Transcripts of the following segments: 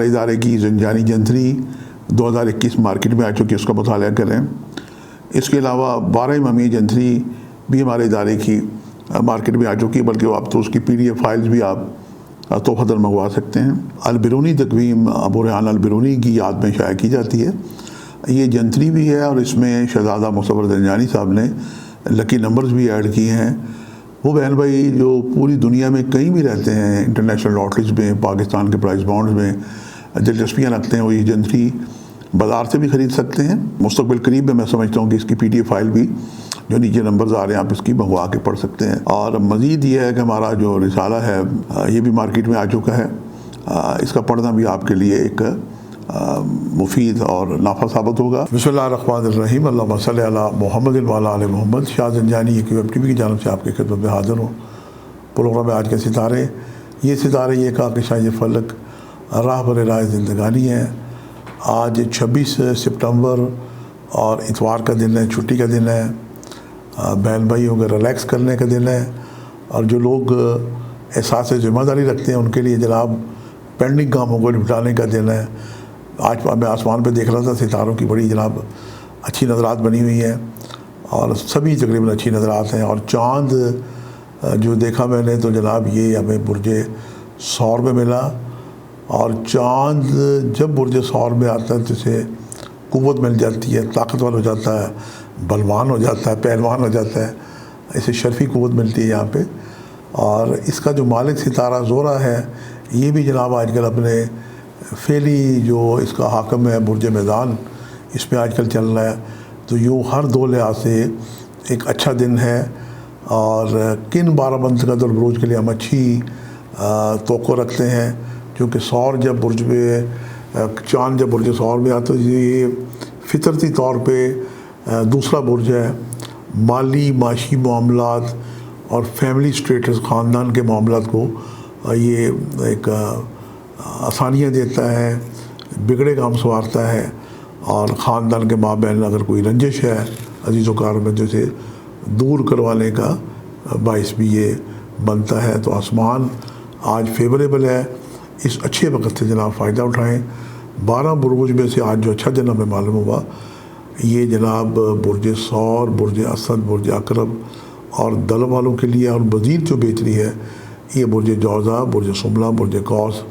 ہمارے ادارے کی زنجانی جنتری 2021 مارکیٹ میں آ چکی ہے، اس کا مطالعہ کریں۔ اس کے علاوہ 12 ممی جنتری بھی ہمارے ادارے کی مارکیٹ میں آ چکی ہے، بلکہ اب تو اس کی PDF فائلز بھی آپ تحفتاً منگوا سکتے ہیں۔ البرونی تقویم ابو ریحان البرونی کی یاد میں شائع کی جاتی ہے۔ یہ جنتری بھی ہے اور اس میں شہزادہ مصور زنجانی صاحب نے لکی نمبرز بھی ایڈ کیے ہیں۔ وہ بہن بھائی جو پوری دنیا میں کہیں بھی رہتے ہیں، انٹرنیشنل لاٹریز میں، پاکستان کے پرائز بانڈز میں دلچسپیاں رکھتے ہیں، وہ یہ جنتری بازار سے بھی خرید سکتے ہیں۔ مستقبل قریب میں سمجھتا ہوں کہ اس کی PDF فائل بھی جو نیچے نمبرز آ رہے ہیں آپ اس کی منگوا کے پڑھ سکتے ہیں۔ اور مزید یہ ہے کہ ہمارا جو رسالہ ہے یہ بھی مارکیٹ میں آ چکا ہے، اس کا پڑھنا بھی آپ کے لیے ایک مفید اور نافع ثابت ہوگا۔ بسم اللہ الرحمن الرحیم، اللہم صلی علی محمد وعلی آل محمد۔ شاہ زنجانی QM TV کی جانب سے آپ کی خدمت میں حاضر ہوں۔ پروگرام میں آج کے ستارے، یہ ستارے یہ کہکشائیں فلک راہ بر راہ زندگانی ہے۔ آج 26 سپتمبر اور اتوار کا دن ہے، چھٹی کا دن ہے، بہن بھائیوں کا ریلیکس کرنے کا دن ہے، اور جو لوگ احساس ذمہ داری رکھتے ہیں ان کے لیے جناب پینڈنگ کاموں کو نپٹانے کا دن ہے۔ آج میں آسمان پہ دیکھ رہا تھا، ستاروں کی بڑی جناب اچھی نظرات بنی ہوئی ہیں اور سبھی تقریباً اچھی نظرات ہیں۔ اور چاند جو دیکھا میں نے تو جناب یہ ہمیں برج ثور میں ملا، اور چاند جب برج ثور میں آتا ہے تو اسے قوت مل جاتی ہے، طاقتور ہو جاتا ہے، بلوان ہو جاتا ہے، پہلوان ہو جاتا ہے، اسے شرفی قوت ملتی ہے یہاں پہ۔ اور اس کا جو مالک ستارہ زہرہ ہے یہ بھی جناب آج کل اپنے فعلی جو اس کا حاکم ہے برج میزان، اس میں آج کل چل رہا ہے، تو یوں ہر دو لحاظ سے ایک اچھا دن ہے۔ اور کن 12 بند قدر البروج کے لیے ہم اچھی توقع رکھتے ہیں، کیونکہ ثور جب برج میں چاند جب برج ثور میں آتا ہے یہ فطرتی طور پہ دوسرا برج ہے، مالی معاشی معاملات اور فیملی سٹیٹس، خاندان کے معاملات کو یہ ایک آسانیاں دیتا ہے، بگڑے کام سنوارتا ہے، اور خاندان کے مابین اگر کوئی رنجش ہے عزیز و کارمندوں سے دور کروانے کا باعث بھی یہ بنتا ہے۔ تو آسمان آج فیوریبل ہے، اس اچھے وقت سے جناب فائدہ اٹھائیں۔ 12 بروج میں سے آج جو اچھا دن ہمیں معلوم ہوا یہ جناب برج ثور، برج اسد، برج عقرب اور دل والوں کے لیے، اور مزید جو بہتری ہے یہ برج جوزہ، برج سملہ، برج قوس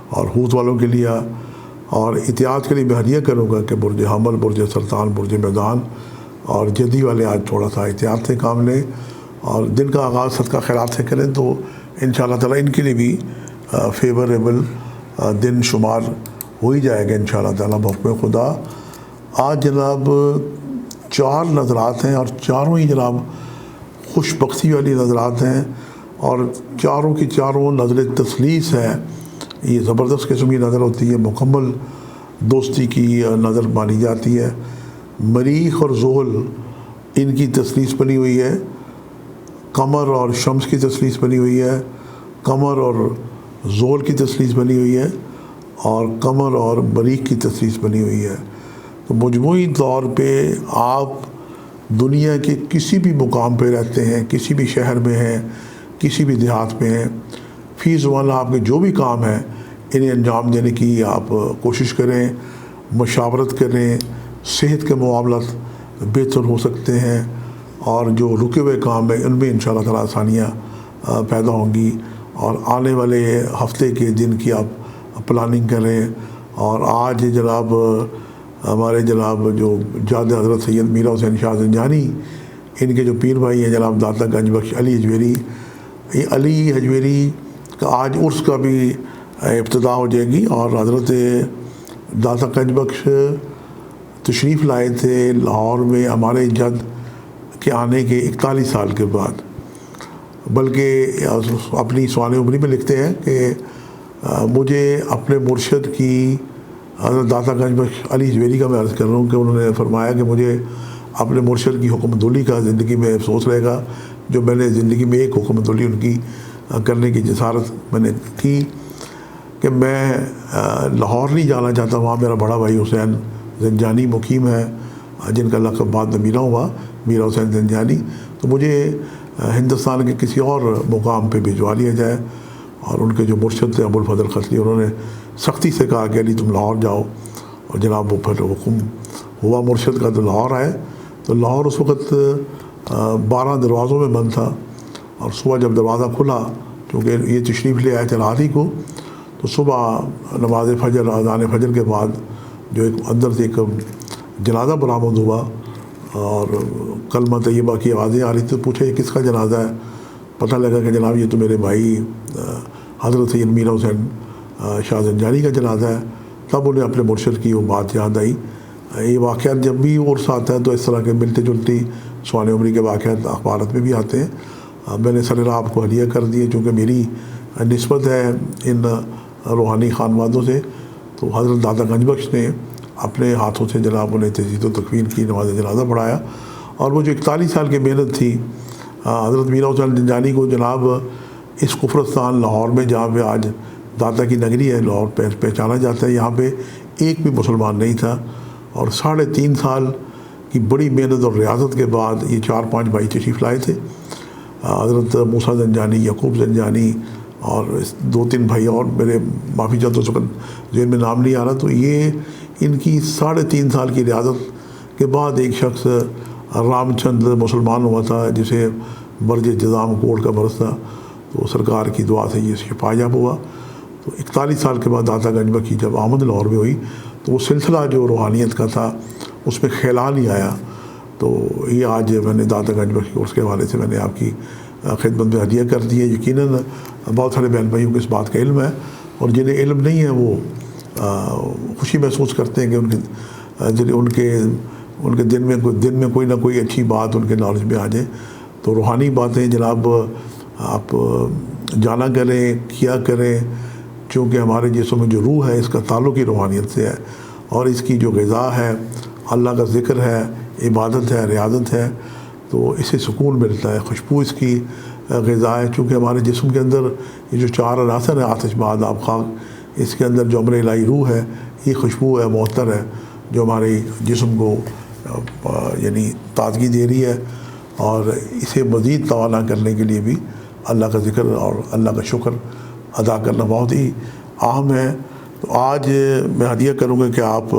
اور حوت والوں کے لیے۔ اور احتیاط کے لیے میں ہدیہ کروں گا کہ برج حمل، برج سرطان، برج میدان اور جدی والے آج تھوڑا سا احتیاط سے کام لیں، اور دن کا آغاز صدقہ خیرات سے کریں تو انشاءاللہ تعالیٰ ان کے لیے بھی فیوریبل دن شمار ہو ہی جائے گا انشاءاللہ تعالیٰ بحکم خدا۔ آج جناب 4 نظرات ہیں اور چاروں ہی جناب خوش بختی والی نظرات ہیں، اور چاروں کی چاروں نظر تثلیث ہے۔ یہ زبردست قسم کی نظر ہوتی ہے، مکمل دوستی کی نظر مانی جاتی ہے۔ مریخ اور زحل ان کی تثلیث بنی ہوئی ہے، قمر اور شمس کی تثلیث بنی ہوئی ہے، قمر اور زحل کی تثلیث بنی ہوئی ہے، اور قمر اور مریخ کی تثلیث بنی ہوئی ہے۔ تو مجموعی طور پہ آپ دنیا کے کسی بھی مقام پہ رہتے ہیں، کسی بھی شہر میں ہیں، کسی بھی دیہات میں ہیں، فی زمانہ آپ کے جو بھی کام ہیں انہیں انجام دینے کی آپ کوشش کریں، مشاورت کریں، صحت کے معاملات بہتر ہو سکتے ہیں، اور جو رکے ہوئے کام ہیں ان میں انشاءاللہ تعالیٰ آسانیاں پیدا ہوں گی، اور آنے والے ہفتے کے دن کی آپ پلاننگ کریں۔ اور آج جناب ہمارے جناب جو جاد حضرت سید میرا حسین شاہ زنجانی، ان کے جو پیر بھائی ہیں جناب داتا گنج بخش علی حجویری، یہ علی حجویری کا آج عرس کا بھی ابتدا ہو جائے گی، اور حضرت داتا گنج بخش تشریف لائے تھے لاہور میں ہمارے جد کے آنے کے 41 سال کے بعد، بلکہ اپنی سوانح عمری میں لکھتے ہیں کہ مجھے اپنے مرشد کی، حضرت داتا گنج بخش علی حجویری کا میں عرض کر رہا ہوں کہ انہوں نے فرمایا کہ مجھے اپنے مرشد کی حکم دولی کا زندگی میں افسوس رہے گا، جو میں نے زندگی میں ایک حکم دولی ان کی کرنے کی جسارت میں نے کی کہ میں لاہور نہیں جانا چاہتا، وہاں میرا بڑا بھائی حسین زنجانی مقیم ہے، جن کا لقب بعد میں میرا ہوا، میرا حسین زنجانی، تو مجھے ہندوستان کے کسی اور مقام پہ بھجوا لیا جائے۔ اور ان کے جو مرشد تھے ابو الفضل خصلی، انہوں نے سختی سے کہا کہ علی تم لاہور جاؤ، اور جناب وہ پھر حکم ہوا مرشد کا، تو لاہور آئے۔ تو لاہور اس وقت 12 دروازوں میں بند تھا، اور صبح جب دروازہ کھلا، چونکہ یہ تشریف لے آئے تھے رات ہی کو، تو صبح نماز فجر، اذان فجر کے بعد جو ایک اندر سے ایک جنازہ برآمد ہوا، اور کلمہ طیبہ کی آوازیں آ رہی تھی۔ تو پوچھا یہ کس کا جنازہ ہے؟ پتہ لگا کہ جناب یہ تو میرے بھائی حضرت سید میرا حسین شاہ زنجانی کا جنازہ ہے۔ تب انہیں اپنے مرشد کی وہ بات یاد آئی۔ یہ واقعات جب بھی عرس آتا ہے تو اس طرح کے ملتی جلتی سوانح عمری کے واقعات اخبارات میں بھی آتے ہیں۔ میں نے سر آپ کو ہدیہ کر دیے، چونکہ میری نسبت ہے ان روحانی خانوادوں سے۔ تو حضرت داتا گنج بخش نے اپنے ہاتھوں سے جناب انہیں تجدید و تکفین کی، نماز جنازہ پڑھایا، اور وہ جو 41 سال کی محنت تھی حضرت میرا حسین زنجانی کو جناب اس کفرستان لاہور میں، جہاں پہ آج داتا کی نگری ہے لاہور پہچانا جاتا ہے، یہاں پہ ایک بھی مسلمان نہیں تھا، اور 3.5 سال کی بڑی محنت اور ریاضت کے بعد یہ 4-5 بھائی تشریف لائے تھے، حضرت موسیٰ زنجانی، یعقوب زنجانی، اور 2-3 بھائی اور میرے معافی چاہتا ہوں اس وقت ذہن میں نام نہیں آ رہا۔ تو یہ ان کی 3.5 سال کی ریاضت کے بعد ایک شخص رام چند مسلمان ہوا تھا، جسے برج جزام کوڑ کا مرض تھا، تو سرکار کی دعا سے یہ شفا یاب ہوا۔ تو 41 سال کے بعد داتا گنج بخش کی جب آمد لاہور میں ہوئی، تو وہ سلسلہ جو روحانیت کا تھا اس میں خلال ہی آیا۔ تو یہ آج میں نے داتا گنج بخش کے عرس کے حوالے سے میں نے آپ کی خدمت میں ہدیہ کر دی ہے۔ یقیناً بہت سارے بہن بھائیوں کو اس بات کا علم ہے، اور جنہیں علم نہیں ہے وہ خوشی محسوس کرتے ہیں کہ ان کے دن میں کوئی نہ کوئی اچھی بات ان کے نالج میں آ جائے۔ تو روحانی باتیں جناب آپ جانا کریں، کیا کریں، چونکہ ہمارے جسم میں جو روح ہے اس کا تعلق ہی روحانیت سے ہے، اور اس کی جو غذا ہے اللہ کا ذکر ہے، عبادت ہے، ریاضت ہے، تو اس سے سکون ملتا ہے، خوشبو اس کی غذا ہے۔ چونکہ ہمارے جسم کے اندر یہ جو 4 عناصر ہیں، آتش، باد، آب، خاک، اس کے اندر جو امر الہی روح ہے، یہ خوشبو ہے، معطر ہے، جو ہمارے جسم کو یعنی تازگی دے رہی ہے، اور اسے مزید توانا کرنے کے لیے بھی اللہ کا ذکر اور اللہ کا شکر ادا کرنا بہت ہی اہم ہے۔ تو آج میں ہدیہ کروں گا کہ آپ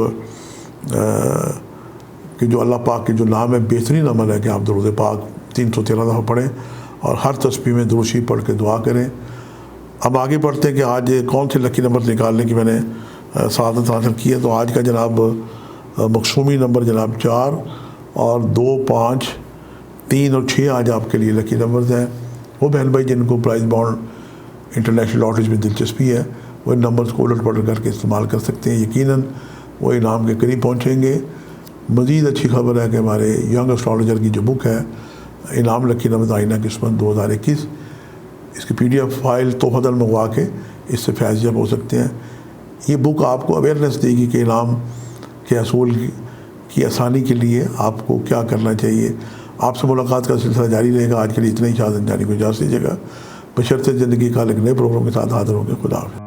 کہ جو اللہ پاک کے جو نام ہے، بہترین عمل ہے کہ آپ درود پاک 313 دفعہ پڑھیں، اور ہر تسبیح میں درود شریف پڑھ کے دعا کریں۔ اب آگے بڑھتے ہیں کہ آج کون سے لکی نمبر نکالنے کی میں نے سعادت حاصل کی ہے۔ تو آج کا جناب مقصومی نمبر جناب 4 اور 2، 5، 3 اور 6 آج آپ کے لیے لکی نمبرز ہیں۔ وہ بہن بھائی جن کو پرائز بانڈ انٹرنیشنل لاٹریز میں دلچسپی ہے، وہ ان نمبرز کو الٹ پلٹ کر کے استعمال کر سکتے ہیں، یقیناً وہ انعام کے قریب پہنچیں گے۔ مزید اچھی خبر ہے کہ ہمارے ینگ اسٹرالوجر کی جو بک ہے انعام لکی نمبر آئینہ قسمت 2021، اس کی PDF فائل تحفہ دل منگوا کے اس سے فیض یاب ہو سکتے ہیں۔ یہ بک آپ کو اویئرنیس دے گی کہ انعام کے حصول کی آسانی کے لیے آپ کو کیا کرنا چاہیے۔ آپ سے ملاقات کا سلسلہ جاری رہے گا۔ آج کے لیے اتنا ہی، شاہ زنجانی کو اجازت دیجیے گا، بشرطِ زندگی کا ایک نئے پروگرام کے ساتھ حاضر ہوں گے۔ خدا حافظ۔